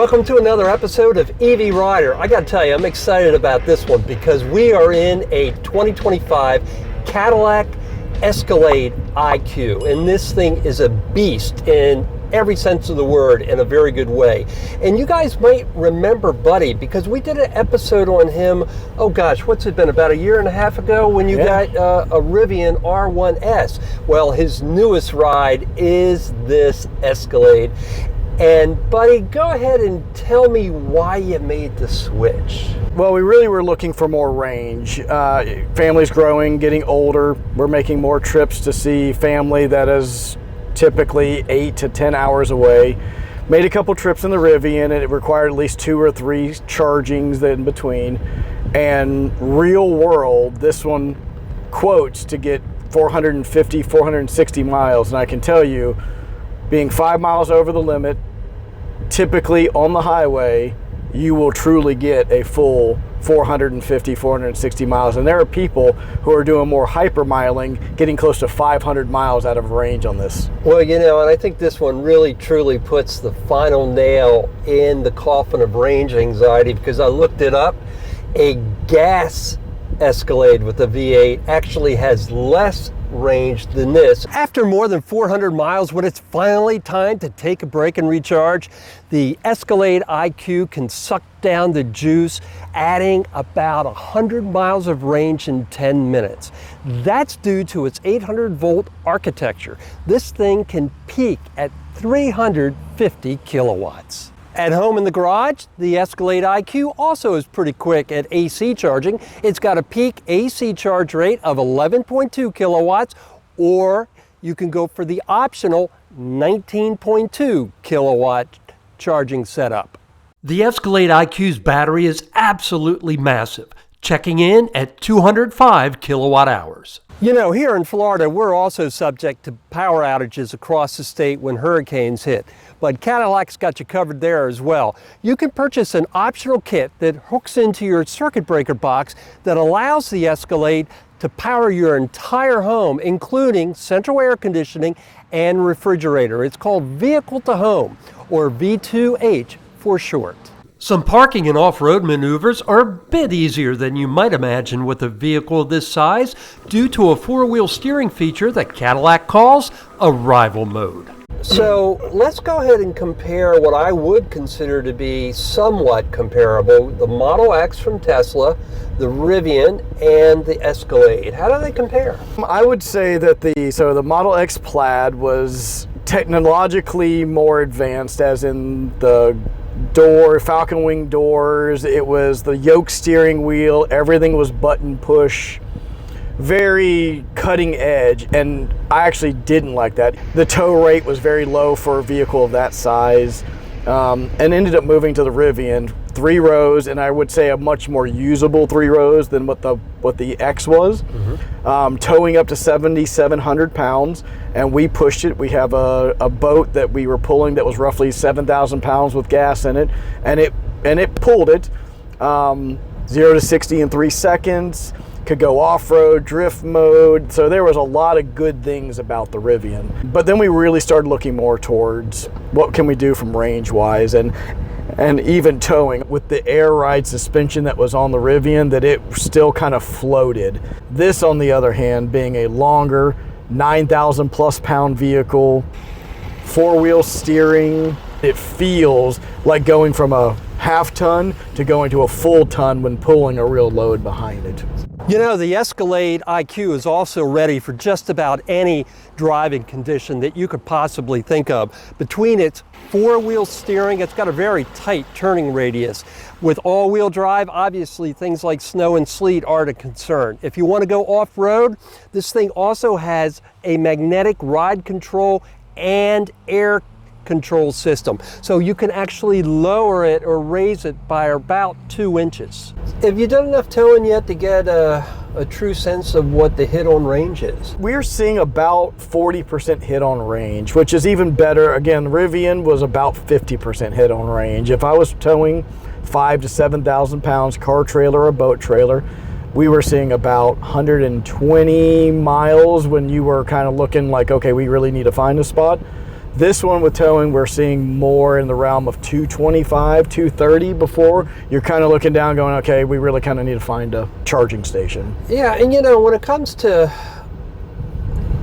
Welcome to another episode of EV Rider. I gotta tell you, I'm excited about this one because we are in a 2025 Cadillac Escalade IQ, and this thing is a beast in every sense of the word in a very good way. And you guys might remember Buddy because we did an episode on him, oh gosh, what's it been, about a year and a half ago when you got a Rivian R1S. Well, his newest ride is this Escalade. And Buddy, go ahead and tell me why you made the switch. Well, we really were looking for more range. Family's growing, getting older. We're making more trips to see family that is typically 8 to 10 hours away. Made a couple trips in the Rivian, and it required at least 2 or 3 chargings in between. And real world, this one quotes to get 450, 460 miles. And I can tell you, being 5 miles over the limit, typically on the highway, you will truly get a full 450, 460 miles. And there are people who are doing more hypermiling, getting close to 500 miles out of range on this. Well, you know, and I think this one really truly puts the final nail in the coffin of range anxiety, because I looked it up. A gas Escalade with a V8 actually has less range than this. After more than 400 miles, when it's finally time to take a break and recharge, the Escalade IQ can suck down the juice, adding about 100 miles of range in 10 minutes. That's due to its 800-volt architecture. This thing can peak at 350 kilowatts. At home in the garage, the Escalade IQ also is pretty quick at AC charging. It's got a peak AC charge rate of 11.2 kilowatts, or you can go for the optional 19.2 kilowatt charging setup. The Escalade IQ's battery is absolutely massive, checking in at 205 kilowatt hours. You know, here in Florida, we're also subject to power outages across the state when hurricanes hit, but Cadillac's got you covered there as well. You can purchase an optional kit that hooks into your circuit breaker box that allows the Escalade to power your entire home, including central air conditioning and refrigerator. It's called Vehicle to Home, or V2H for short. Some parking and off-road maneuvers are a bit easier than you might imagine with a vehicle this size due to a four-wheel steering feature that Cadillac calls Arrival Mode. So let's go ahead and compare what I would consider to be somewhat comparable, the Model X from Tesla, the Rivian, and the Escalade. How do they compare? I would say that the Model X Plaid was technologically more advanced, as in the Falcon wing doors. It was the yoke steering wheel. Everything was button push, very cutting edge, and I actually didn't like that. The tow rate was very low for a vehicle of that size, and ended up moving to the Rivian, 3 rows, and I would say a much more usable 3 rows than what the X was. Towing up to 7,700 pounds, and we pushed it. We have a boat that we were pulling that was roughly 7,000 pounds with gas in it, and it pulled it 0 to 60 in 3 seconds. Could go off-road, drift mode. So there was a lot of good things about the Rivian. But then we really started looking more towards what can we do from range-wise, and even towing with the air ride suspension that was on the Rivian, that it still kind of floated. This, on the other hand, being a longer 9,000 plus pound vehicle, 4-wheel steering, it feels like going from a half ton to going to a full ton when pulling a real load behind it. You know, the Escalade IQ is also ready for just about any driving condition that you could possibly think of. Between its 4-wheel steering, it's got a very tight turning radius. With all-wheel drive, obviously things like snow and sleet aren't a concern. If you want to go off-road, this thing also has a magnetic ride control and air control system, so you can actually lower it or raise it by about 2 inches. Have you done enough towing yet to get a true sense of what the hit on range is? We're seeing about 40% hit on range, which is even better. Again, Rivian was about 50% hit on range. If I was towing 5,000 to 7,000 pounds car trailer or boat trailer, we were seeing about 120 miles when you were kind of looking like, okay, we really need to find a spot. This one with towing, we're seeing more in the realm of 225, 230 before. You're kind of looking down going, okay, we really kind of need to find a charging station. Yeah, and you know, when it comes to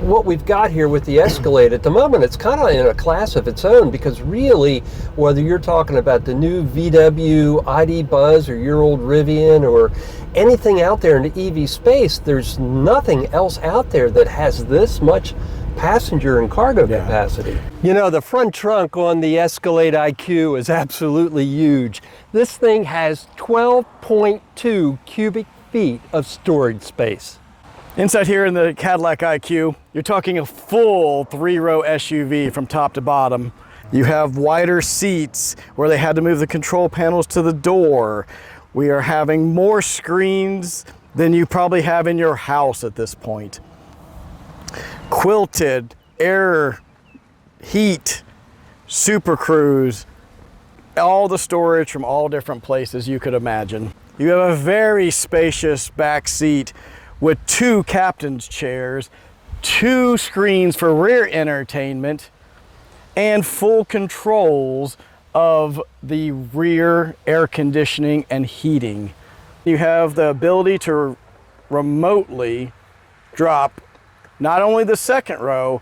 what we've got here with the Escalade at the moment, it's kind of in a class of its own, because really, whether you're talking about the new VW ID Buzz or your old Rivian or anything out there in the EV space, there's nothing else out there that has this much passenger and cargo capacity. You know, the front trunk on the Escalade IQ is absolutely huge. This thing has 12.2 cubic feet of storage space. Inside here in the Cadillac IQ, you're talking a full 3-row SUV from top to bottom. You have wider seats where they had to move the control panels to the door. We are having more screens than you probably have in your house at this point. Quilted, air, heat, Super Cruise, all the storage from all different places you could imagine. You have a very spacious back seat with 2 captain's chairs, 2 screens for rear entertainment, and full controls of the rear air conditioning and heating. You have the ability to remotely drop not only the 2nd row,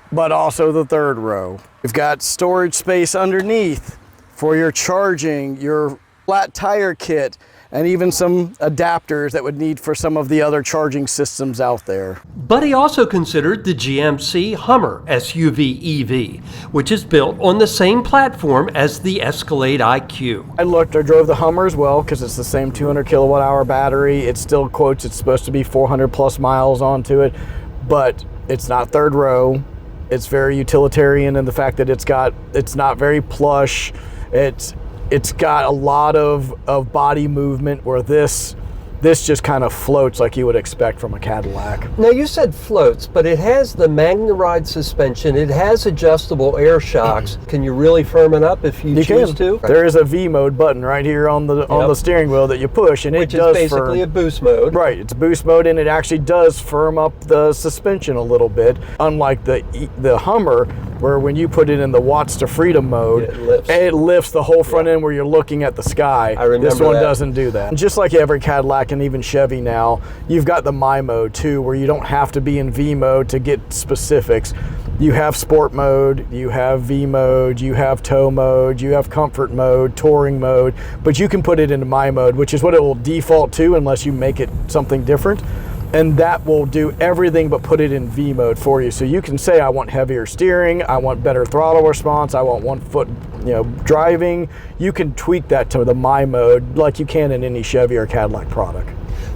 but also the 3rd row. You've got storage space underneath for your charging, your flat tire kit, and even some adapters that would need for some of the other charging systems out there. But he also considered the GMC Hummer SUV EV, which is built on the same platform as the Escalade IQ. I drove the Hummer as well, because it's the same 200 kilowatt hour battery. It still quotes it's supposed to be 400 plus miles onto it, but it's not 3rd row. It's very utilitarian in the fact that it's not very plush. It's got a lot of body movement, where this just kind of floats like you would expect from a Cadillac. Now, you said floats, but it has the Magnaride suspension. It has adjustable air shocks. Can you really firm it up if you choose to? There is a V mode button right here on the steering wheel that you push, and which it does is basically a boost mode. Right, it's boost mode, and it actually does firm up the suspension a little bit, unlike the Hummer, where when you put it in the watts to freedom mode, it lifts the whole front end where you're looking at the sky. I remember this one doesn't do that. And just like every Cadillac and even Chevy now, you've got the My mode too, where you don't have to be in V mode to get specifics. You have sport mode, you have V mode, you have tow mode, you have comfort mode, touring mode, but you can put it into My mode, which is what it will default to unless you make it something different. And that will do everything but put it in V mode for you. So you can say, I want heavier steering, I want better throttle response, I want 1 foot driving. You can tweak that to the My mode like you can in any Chevy or Cadillac product.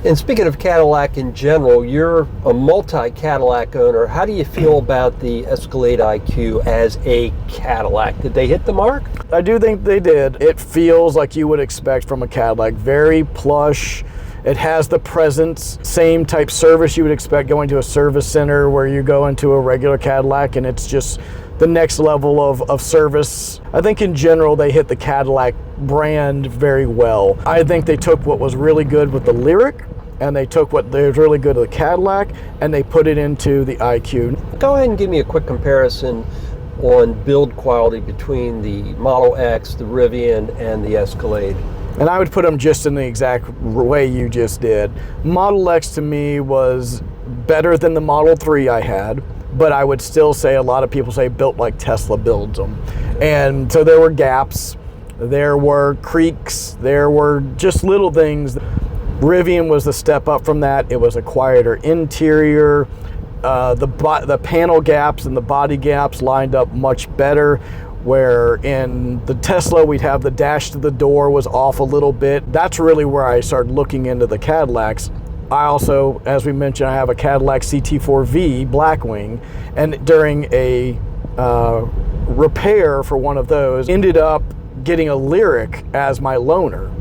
And speaking of Cadillac in general, you're a multi-Cadillac owner. How do you feel about the Escalade IQ as a Cadillac? Did they hit the mark? I do think they did. It feels like you would expect from a Cadillac. Very plush. It has the presence, same type service you would expect going to a service center where you go into a regular Cadillac, and it's just the next level of service. I think in general they hit the Cadillac brand very well. I think they took what was really good with the Lyriq, and they took what was really good with the Cadillac, and they put it into the IQ. Go ahead and give me a quick comparison on build quality between the Model X, the Rivian, and the Escalade. And I would put them just in the exact way you just did. Model X to me was better than the Model 3 I had, but I would still say a lot of people say built like Tesla builds them. And so there were gaps, there were creaks, there were just little things. Rivian was the step up from that. It was a quieter interior. The panel gaps and the body gaps lined up much better, where in the Tesla we'd have the dash to the door was off a little bit. That's really where I started looking into the Cadillacs. I also, as we mentioned, I have a Cadillac CT4V Blackwing, and during a repair for one of those, ended up getting a Lyriq as my loaner.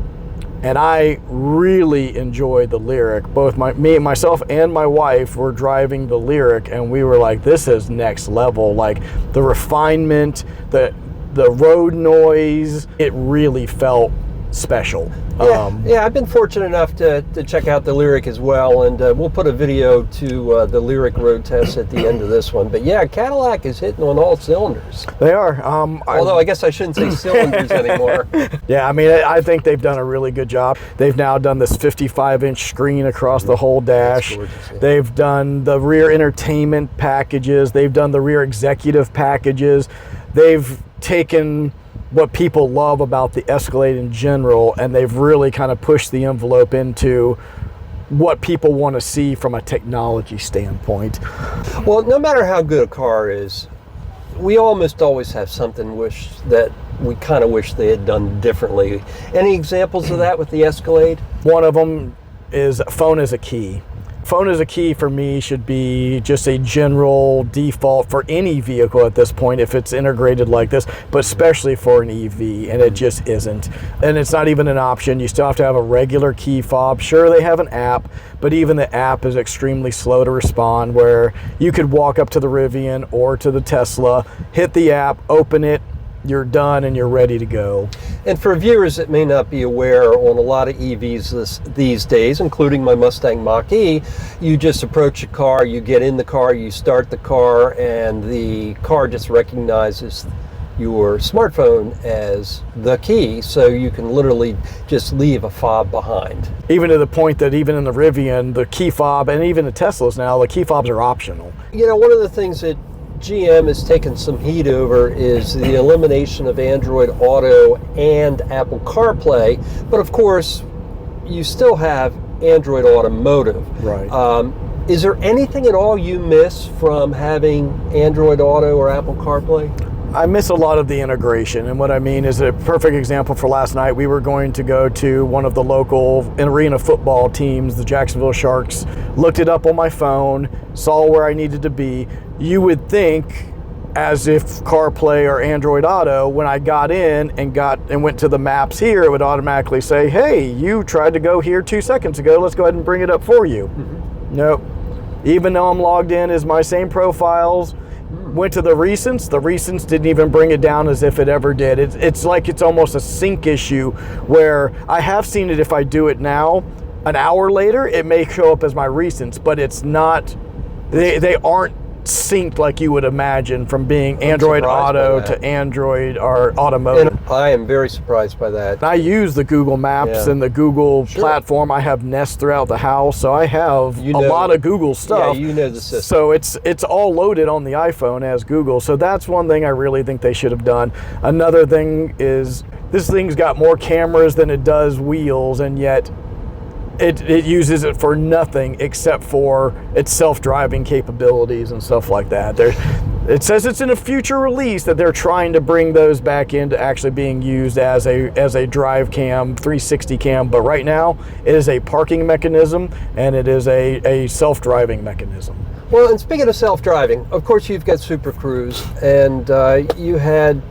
And I really enjoyed the Lyriq. Both myself and my wife were driving the Lyriq, and we were like, this is next level. Like the refinement, the road noise, it really felt special. Yeah, I've been fortunate enough to check out the Lyriq as well, and we'll put a video to the Lyriq road test at the end of this one. But yeah, Cadillac is hitting on all cylinders. They are. Although I guess I shouldn't say cylinders anymore. Yeah, I mean, I think they've done a really good job. They've now done this 55-inch screen across the whole dash. Gorgeous, yeah. They've done the rear entertainment packages. They've done the rear executive packages. They've taken what people love about the Escalade in general, and they've really kind of pushed the envelope into what people want to see from a technology standpoint. Well, no matter how good a car is, we almost always have something that we kind of wish they had done differently. Any examples of that with the Escalade? One of them is phone as a key. Phone as a key for me should be just a general default for any vehicle at this point if it's integrated like this, but especially for an EV, and it just isn't. And it's not even an option. You still have to have a regular key fob. Sure, they have an app, but even the app is extremely slow to respond, where you could walk up to the Rivian or to the Tesla, hit the app, open it, you're done and you're ready to go. And for viewers that may not be aware, on a lot of EVs these days, including my Mustang Mach-E, you just approach a car, you get in the car, you start the car, and the car just recognizes your smartphone as the key, so you can literally just leave a fob behind. Even to the point that even in the Rivian, the key fob, and even the Teslas now, the key fobs are optional. You know, one of the things that GM has taken some heat over is the elimination of Android Auto and Apple CarPlay, but of course you still have Android Automotive. Right. Is there anything at all you miss from having Android Auto or Apple CarPlay? I miss a lot of the integration, and what I mean is a perfect example for last night. We were going to go to one of the local arena football teams, the Jacksonville Sharks. Looked it up on my phone, saw where I needed to be. You would think, as if CarPlay or Android Auto, when I got in and went to the maps here, it would automatically say, hey, you tried to go here 2 seconds ago, let's go ahead and bring it up for you. Mm-hmm. Nope. Even though I'm logged in as my same profiles, went to the recents didn't even bring it down as if it ever did. It's like it's almost a sync issue, where I have seen it if I do it now, an hour later, it may show up as my recents, but it's not, they aren't synced like you would imagine from being Android Auto to Android or Automotive. And I am very surprised by that. I use the Google Maps and the Google platform. I have Nest throughout the house, so I have a lot of Google stuff. Yeah, you know the system. So it's all loaded on the iPhone as Google. So that's one thing I really think they should have done. Another thing is this thing's got more cameras than it does wheels, and yet it uses it for nothing except for its self-driving capabilities and stuff like that. It says it's in a future release that they're trying to bring those back into actually being used as a drive cam, 360 cam, but right now it is a parking mechanism and it is a self-driving mechanism. Well, and speaking of self-driving, of course you've got Super Cruise, and you had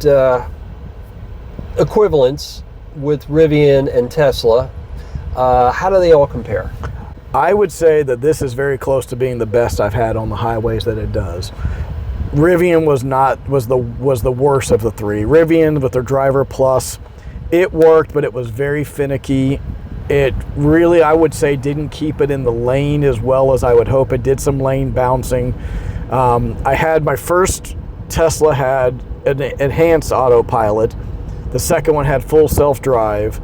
equivalents with Rivian and Tesla. How do they all compare? I would say that this is very close to being the best I've had on the highways that it does. Rivian was the worst of the three. Rivian with their Driver Plus, it worked, but it was very finicky. It really, I would say, didn't keep it in the lane as well as I would hope. It did some lane bouncing. I had my first Tesla had an enhanced autopilot. The second one had full self-drive.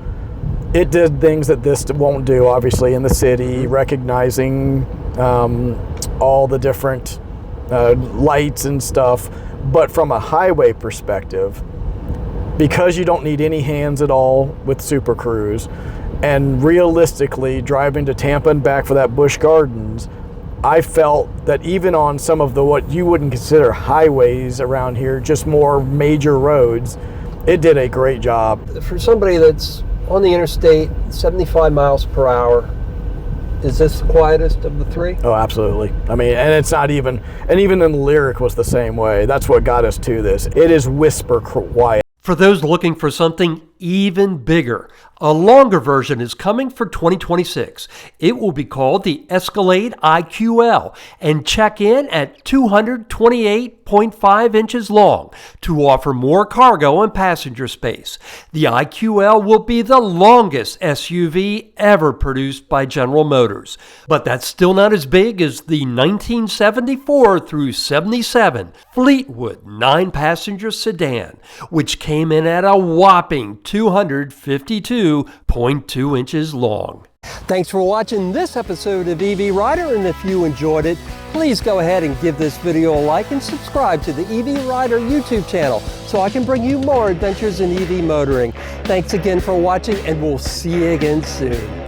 It did things that this won't do, obviously, in the city, recognizing all the different lights and stuff. But from a highway perspective, because you don't need any hands at all with Super Cruise, and realistically driving to Tampa and back for that Busch Gardens, I felt that even on some of the what you wouldn't consider highways around here, just more major roads, it did a great job. For somebody that's on the interstate, 75 miles per hour, is this the quietest of the three? Oh, absolutely. I mean, and it's not even, and even in the Lyriq was the same way. That's what got us to this. It is whisper quiet. For those looking for something even bigger. A longer version is coming for 2026. It will be called the Escalade IQL and check in at 228.5 inches long to offer more cargo and passenger space. The IQL will be the longest SUV ever produced by General Motors, but that's still not as big as the 1974 through 77 Fleetwood 9-passenger sedan, which came in at a whopping 252.2 inches long. Thanks for watching this episode of EV Rider, and if you enjoyed it, please go ahead and give this video a like and subscribe to the EV Rider YouTube channel so I can bring you more adventures in EV motoring. Thanks again for watching, and we'll see you again soon.